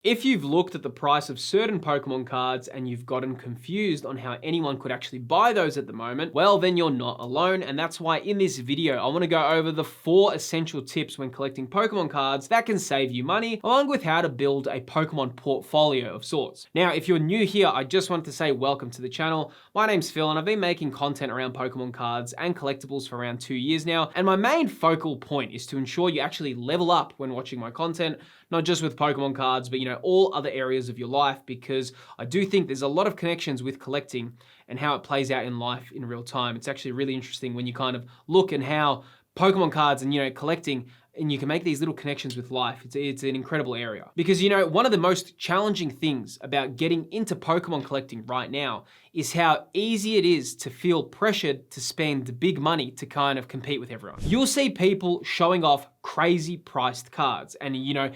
If you've looked at the price of certain Pokemon cards and you've gotten confused on how anyone could actually buy those at the moment, well, then you're not alone. And that's why in this video, I want to go over the 4 essential tips when collecting Pokemon cards that can save you money, along with how to build a Pokemon portfolio of sorts. Now, if you're new here, I just want to say welcome to the channel. My name's Phil and I've been making content around Pokemon cards and collectibles for around 2 years now. And my main focal point is to ensure you actually level up when watching my content, not just with Pokemon cards, but all other areas of your life, because I do think there's a lot of connections with collecting and how it plays out in life in real time. It's actually really interesting when you kind of look at how Pokemon cards and collecting, and you can make these little connections with life. It's an incredible area. Because one of the most challenging things about getting into Pokemon collecting right now is how easy it is to feel pressured to spend big money to kind of compete with everyone. You'll see people showing off crazy priced cards. And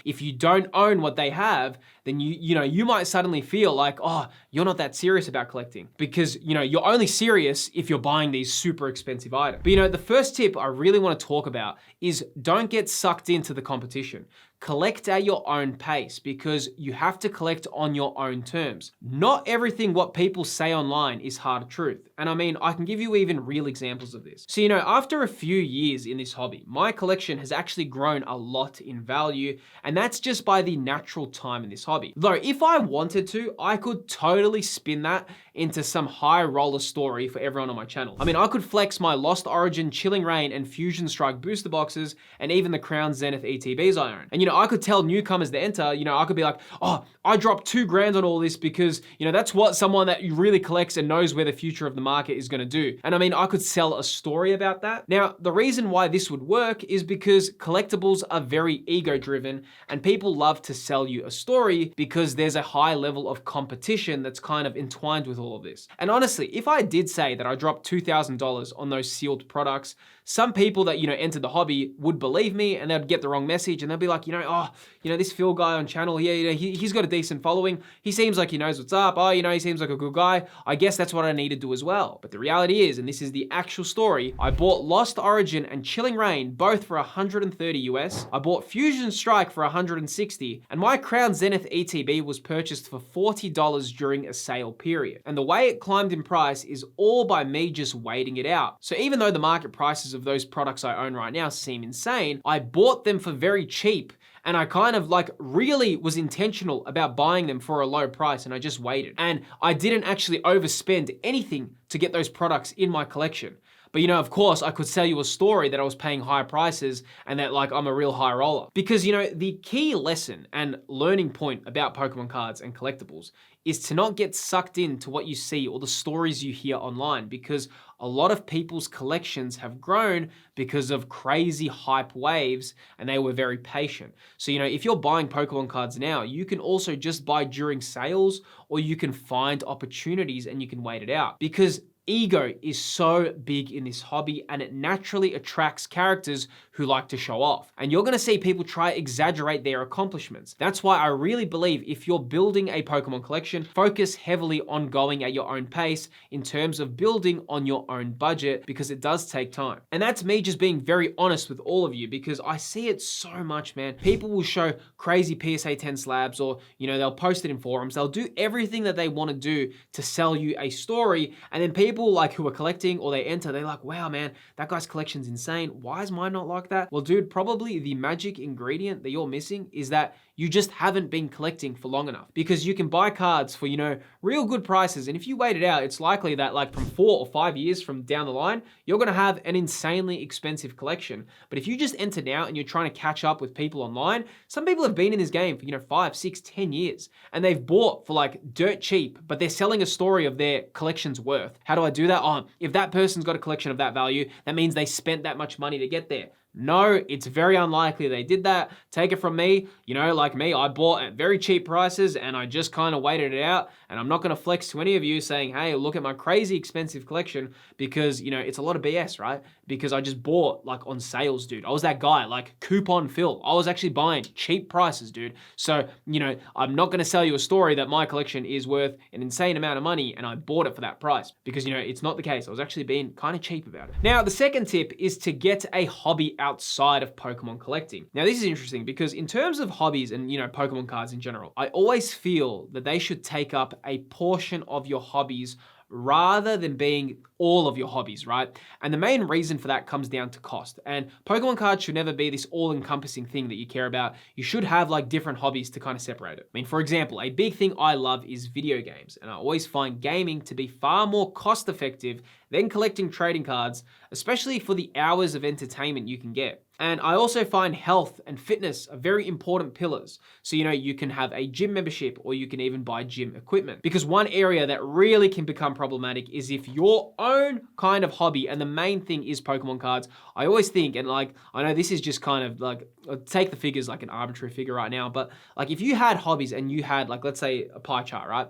if you don't own what they have, then you might suddenly feel like, oh, you're not that serious about collecting, because you're only serious if you're buying these super expensive items. But the first tip I really want to talk about is don't get sucked into the competition. Collect at your own pace, because you have to collect on your own terms. Not everything what people say online is hard truth. And I can give you even real examples of this. So, after a few years in this hobby, my collection has actually grown a lot in value, and that's just by the natural time in this hobby. Though, if I wanted to, I could totally spin that into some high roller story for everyone on my channel. I could flex my Lost Origin, Chilling Reign, and Fusion Strike booster boxes, and even the Crown Zenith ETBs I own. And I could tell newcomers to enter, I could be like, oh, I dropped $2,000 on all this because, that's what someone that really collects and knows where the future of the market is gonna do. And I could sell a story about that. Now, the reason why this would work is because collectibles are very ego-driven, and people love to sell you a story because there's a high level of competition that's kind of entwined with all of this. And honestly, if I did say that I dropped $2,000 on those sealed products, some people that, entered the hobby would believe me, and they'd get the wrong message, and they'd be like, this Phil guy on channel, yeah, he's got a decent following. He seems like he knows what's up. Oh, he seems like a good guy. I guess that's what I need to do as well. But the reality is, and this is the actual story, I bought Lost Origin and Chilling Reign both for 130 US. I bought Fusion Strike for 160, and my Crown Zenith ETB was purchased for $40 during a sale period. And the way it climbed in price is all by me just waiting it out. So even though the market prices of those products I own right now seem insane, I bought them for very cheap. And I kind of really was intentional about buying them for a low price, and I just waited. And I didn't actually overspend anything to get those products in my collection. But of course, I could sell you a story that I was paying high prices and that I'm a real high roller. Because the key lesson and learning point about Pokemon cards and collectibles is to not get sucked into what you see or the stories you hear online, because a lot of people's collections have grown because of crazy hype waves, and they were very patient. So, if you're buying Pokemon cards now, you can also just buy during sales, or you can find opportunities and you can wait it out, because ego is so big in this hobby, and it naturally attracts characters who like to show off. And you're gonna see people try to exaggerate their accomplishments. That's why I really believe if you're building a Pokemon collection, focus heavily on going at your own pace in terms of building on your own budget, because it does take time. And that's me just being very honest with all of you, because I see it so much, man. People will show crazy PSA 10 slabs, or they'll post it in forums. They'll do everything that they want to do to sell you a story, and then people who are collecting, or they enter, they're like, wow, man, that guy's collection's insane. Why is mine not like that? Well, dude, probably the magic ingredient that you're missing is that you just haven't been collecting for long enough, because you can buy cards for, real good prices. And if you wait it out, it's likely that from 4 or 5 years from down the line, you're going to have an insanely expensive collection. But if you just enter now and you're trying to catch up with people online, some people have been in this game for, 5, 6, 10 years, and they've bought for dirt cheap, but they're selling a story of their collection's worth. How do I do that? Oh, if that person's got a collection of that value, that means they spent that much money to get there. No, it's very unlikely they did that. Take it from me, like me, I bought at very cheap prices and I just kind of waited it out. And I'm not gonna flex to any of you saying, hey, look at my crazy expensive collection, because it's a lot of BS, right? Because I just bought on sales, dude. I was that guy, coupon Phil. I was actually buying cheap prices, dude. So, I'm not gonna sell you a story that my collection is worth an insane amount of money and I bought it for that price, because it's not the case. I was actually being kind of cheap about it. Now, the second tip is to get a hobby outside of Pokemon collecting. Now, this is interesting because in terms of hobbies and and, Pokemon cards in general. I always feel that they should take up a portion of your hobbies rather than being all of your hobbies, right? And the main reason for that comes down to cost. And Pokemon cards should never be this all-encompassing thing that you care about. You should have like different hobbies to kind of separate it. I mean, for example, a big thing I love is video games. And I always find gaming to be far more cost-effective than collecting trading cards, especially for the hours of entertainment you can get. And I also find health and fitness are very important pillars. So, you can have a gym membership or you can even buy gym equipment. Because one area that really can become problematic is if your own kind of hobby, and the main thing is Pokemon cards, I always think, and like, I know this is just kind of like, take the figures like an arbitrary figure right now, but like if you had hobbies and you had like, let's say a pie chart, right?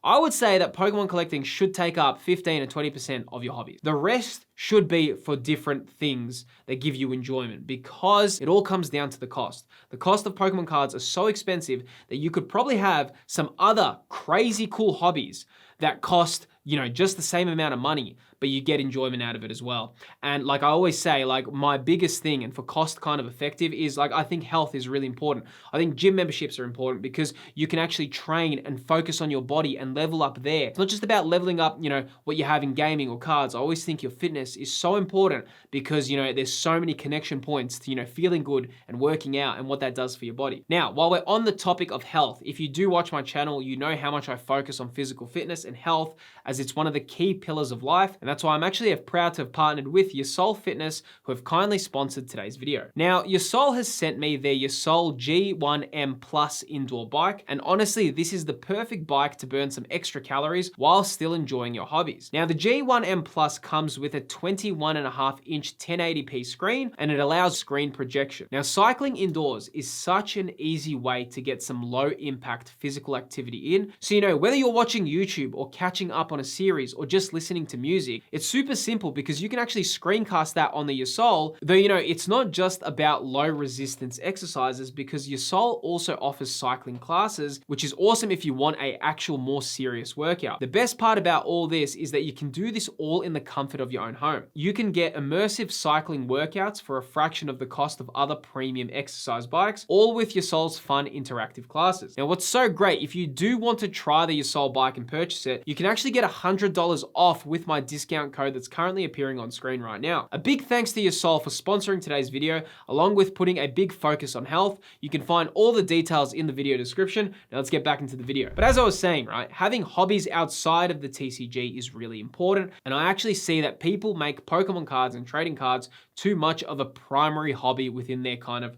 I would say that Pokemon collecting should take up 15 to 20% of your hobbies. The rest should be for different things that give you enjoyment, because it all comes down to the cost. The cost of Pokemon cards are so expensive that you could probably have some other crazy cool hobbies that cost, just the same amount of money, but you get enjoyment out of it as well. And like I always say, like my biggest thing, and for cost kind of effective, is like I think health is really important. I think gym memberships are important because you can actually train and focus on your body and level up there. It's not just about leveling up, what you have in gaming or cards. I always think your fitness is so important because, there's so many connection points to, feeling good and working out and what that does for your body. Now, while we're on the topic of health, if you do watch my channel, you know how much I focus on physical fitness and health, as it's one of the key pillars of life. And that's why I'm actually proud to have partnered with YESOUL Fitness, who have kindly sponsored today's video. Now, YESOUL has sent me their YESOUL G1M PLUS indoor bike. And honestly, this is the perfect bike to burn some extra calories while still enjoying your hobbies. Now, the G1M PLUS comes with a 21.5-inch 1080p screen, and it allows screen projection. Now, cycling indoors is such an easy way to get some low impact physical activity in. So, whether you're watching YouTube or catching up on a series or just listening to music, it's super simple because you can actually screencast that on the YESOUL, though, it's not just about low resistance exercises, because YESOUL also offers cycling classes, which is awesome if you want a actual more serious workout. The best part about all this is that you can do this all in the comfort of your own home. You can get immersive cycling workouts for a fraction of the cost of other premium exercise bikes, all with YESOUL's fun interactive classes. Now, what's so great, if you do want to try the YESOUL bike and purchase it, you can actually get $100 off with my discount code that's currently appearing on screen right now. A big thanks to YESOUL for sponsoring today's video, along with putting a big focus on health. You can find all the details in the video description. Now let's get back into the video. But as I was saying, right, having hobbies outside of the TCG is really important. And I actually see that people make Pokemon cards and trading cards too much of a primary hobby within their kind of,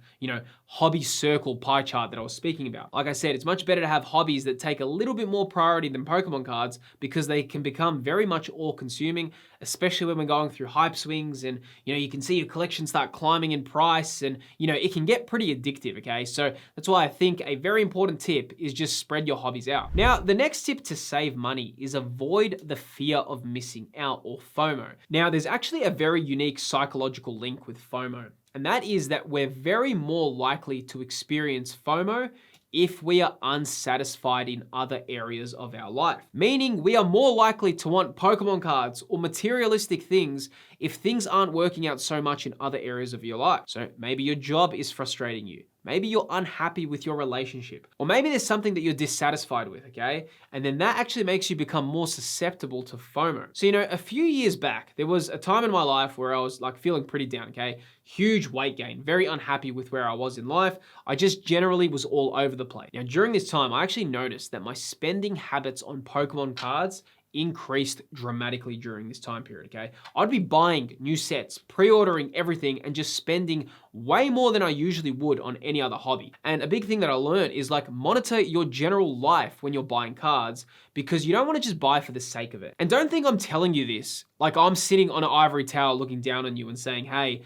hobby circle pie chart that I was speaking about. Like I said, it's much better to have hobbies that take a little bit more priority than Pokemon cards, because they can become very much all-consuming, especially when we're going through hype swings and, you can see your collection start climbing in price, and, it can get pretty addictive, okay? So that's why I think a very important tip is just spread your hobbies out. Now, the next tip to save money is avoid the fear of missing out, or FOMO. Now, there's actually a very unique psychological link with FOMO. And that is that we're very more likely to experience FOMO if we are unsatisfied in other areas of our life. Meaning we are more likely to want Pokemon cards or materialistic things if things aren't working out so much in other areas of your life. So maybe your job is frustrating you. Maybe you're unhappy with your relationship, or maybe there's something that you're dissatisfied with, okay? And then that actually makes you become more susceptible to FOMO. So, a few years back, there was a time in my life where I was like feeling pretty down, okay? Huge weight gain, very unhappy with where I was in life. I just generally was all over the place. Now, during this time, I actually noticed that my spending habits on Pokemon cards increased dramatically during this time period, okay? I'd be buying new sets, pre-ordering everything, and just spending way more than I usually would on any other hobby. And a big thing that I learned is like monitor your general life when you're buying cards, because you don't want to just buy for the sake of it. And don't think I'm telling you this like I'm sitting on an ivory tower looking down on you and saying, hey,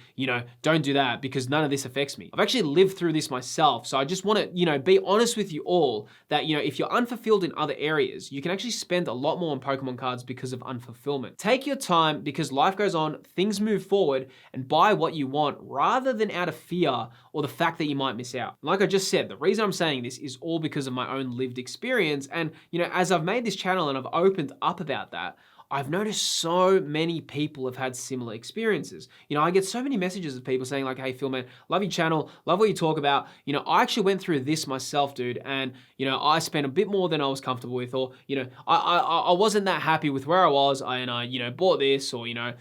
don't do that, because none of this affects me. I've actually lived through this myself. So I just want to, be honest with you all that, if you're unfulfilled in other areas, you can actually spend a lot more on Pokemon cards because of unfulfillment. Take your time, because life goes on, things move forward, and buy what you want rather than out of fear or the fact that you might miss out. Like I just said, the reason I'm saying this is all because of my own lived experience. And, as I've made this channel and I've opened up about that, I've noticed so many people have had similar experiences. You know, I get so many messages of people saying like, hey Phil, man, love your channel, love what you talk about. You know, I actually went through this myself, dude, and you know, I spent a bit more than I was comfortable with, or you know, I wasn't that happy with where I was, and I you know bought this, or you know,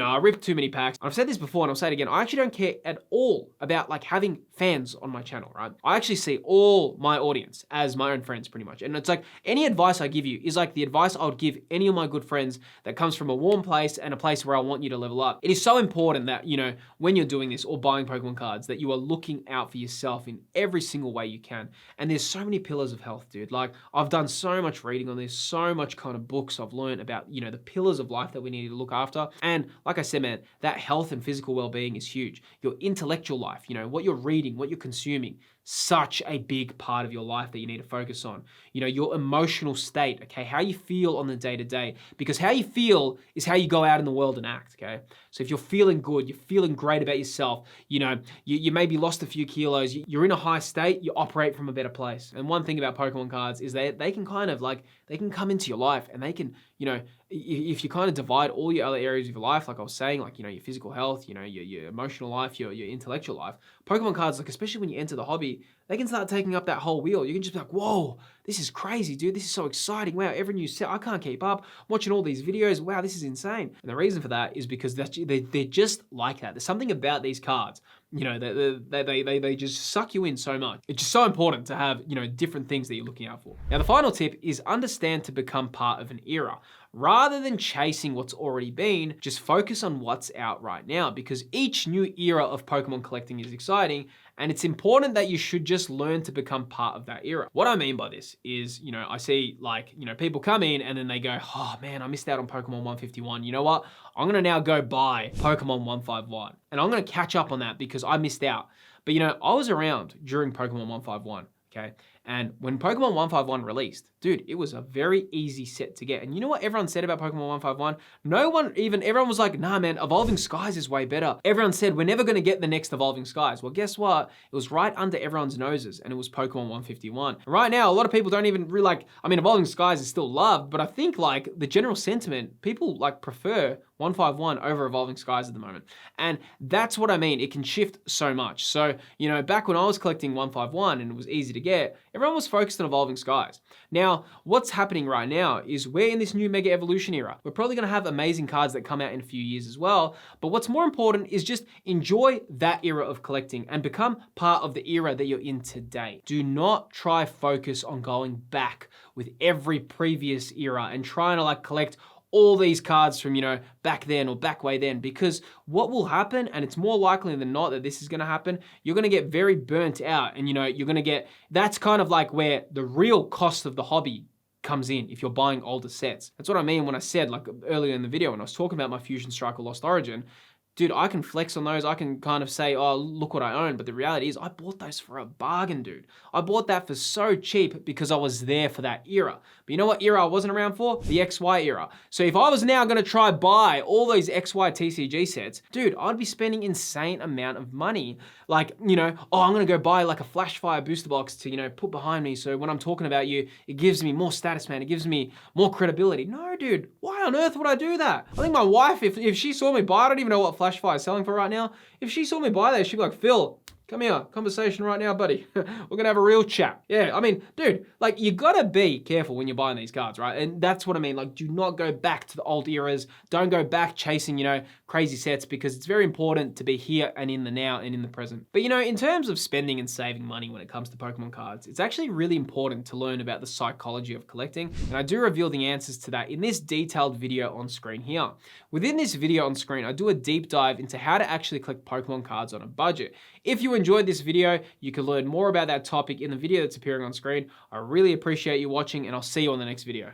I ripped too many packs. I've said this before and I'll say it again. I actually don't care at all about like having fans on my channel, right? I actually see all my audience as my own friends pretty much. And it's like any advice I give you is like the advice I would give any of my good friends that comes from a warm place and a place where I want you to level up. It is so important that, you know, when you're doing this or buying Pokemon cards, that you are looking out for yourself in every single way you can. And there's so many pillars of health, dude. Like I've done so much reading on this, so much kind of books I've learned about, you know, the pillars of life that we need to look after. And like I said, man, that health and physical well-being is huge. Your intellectual life, you know, what you're reading, what you're consuming, such a big part of your life that you need to focus on. You know, your emotional state, okay? How you feel on the day-to-day, because how you feel is how you go out in the world and act, okay? So if you're feeling good, you're feeling great about yourself, you know, you maybe lost a few kilos, you're in a high state, you operate from a better place. And one thing about Pokemon cards is they can kind of like, they can come into your life and they can, you know, if you kind of divide all your other areas of your life, like I was saying, like, you know, your physical health, you know, your emotional life, your intellectual life, Pokemon cards, like, especially when you enter the hobby, they can start taking up that whole wheel. You can just be like, whoa, this is crazy, dude. This is so exciting. Wow, every new set, I can't keep up. I'm watching all these videos. Wow, this is insane. And the reason for that is because they're just like that. There's something about these cards, you know, they just suck you in so much. It's just so important to have, you know, different things that you're looking out for. Now, the final tip is understand to become part of an era. Rather than chasing what's already been, just focus on what's out right now, because each new era of Pokemon collecting is exciting, and it's important that you should just learn to become part of that era. What I mean by this is, you know, I see like, you know, people come in and then they go, oh man, I missed out on Pokemon 151. You know what? I'm gonna now go buy Pokemon 151. And I'm gonna catch up on that because I missed out. But you know, I was around during Pokemon 151, okay? And when Pokemon 151 released, dude, it was a very easy set to get. And you know what everyone said about Pokemon 151? Everyone was like, nah man, Evolving Skies is way better. Everyone said, we're never gonna get the next Evolving Skies. Well, guess what? It was right under everyone's noses and it was Pokemon 151. And right now, a lot of people don't even really like, I mean, Evolving Skies is still loved, but I think like the general sentiment, people like prefer 151 over Evolving Skies at the moment. And that's what I mean, it can shift so much. So, you know, back when I was collecting 151 and it was easy to get, everyone was focused on Evolving Skies. Now, what's happening right now is we're in this new Mega Evolution era. We're probably gonna have amazing cards that come out in a few years as well, but what's more important is just enjoy that era of collecting and become part of the era that you're in today. Do not try focus on going back with every previous era and trying to like collect all these cards from, you know, back then or back way then, because what will happen, and it's more likely than not that this is gonna happen, you're gonna get very burnt out and, you know, you're gonna get, that's kind of like where the real cost of the hobby comes in if you're buying older sets. That's what I mean when I said like earlier in the video when I was talking about my Fusion Strike or Lost Origin, dude, I can flex on those. I can kind of say, oh, look what I own. But the reality is I bought those for a bargain, dude. I bought that for so cheap because I was there for that era. But you know what era I wasn't around for? The XY era. So if I was now gonna try buy all those XY TCG sets, dude, I'd be spending insane amount of money. Like, you know, oh, I'm gonna go buy like a Flash Fire booster box to, you know, put behind me. So when I'm talking about you, it gives me more status, man. It gives me more credibility. No, dude, why on earth would I do that? I think my wife, if she saw me buy, I don't even know what Flash Fire is selling for right now. If she saw me buy that, she'd be like, Phil, come here, conversation right now, buddy. We're gonna have a real chat. Yeah, I mean, dude, like you gotta be careful when you're buying these cards, right? And that's what I mean, like do not go back to the old eras. Don't go back chasing, you know, crazy sets, because it's very important to be here and in the now and in the present. But you know, in terms of spending and saving money when it comes to Pokemon cards, it's actually really important to learn about the psychology of collecting. And I do reveal the answers to that in this detailed video on screen here. Within this video on screen, I do a deep dive into how to actually collect Pokemon cards on a budget. If you enjoyed this video, you can learn more about that topic in the video that's appearing on screen. I really appreciate you watching, and I'll see you on the next video.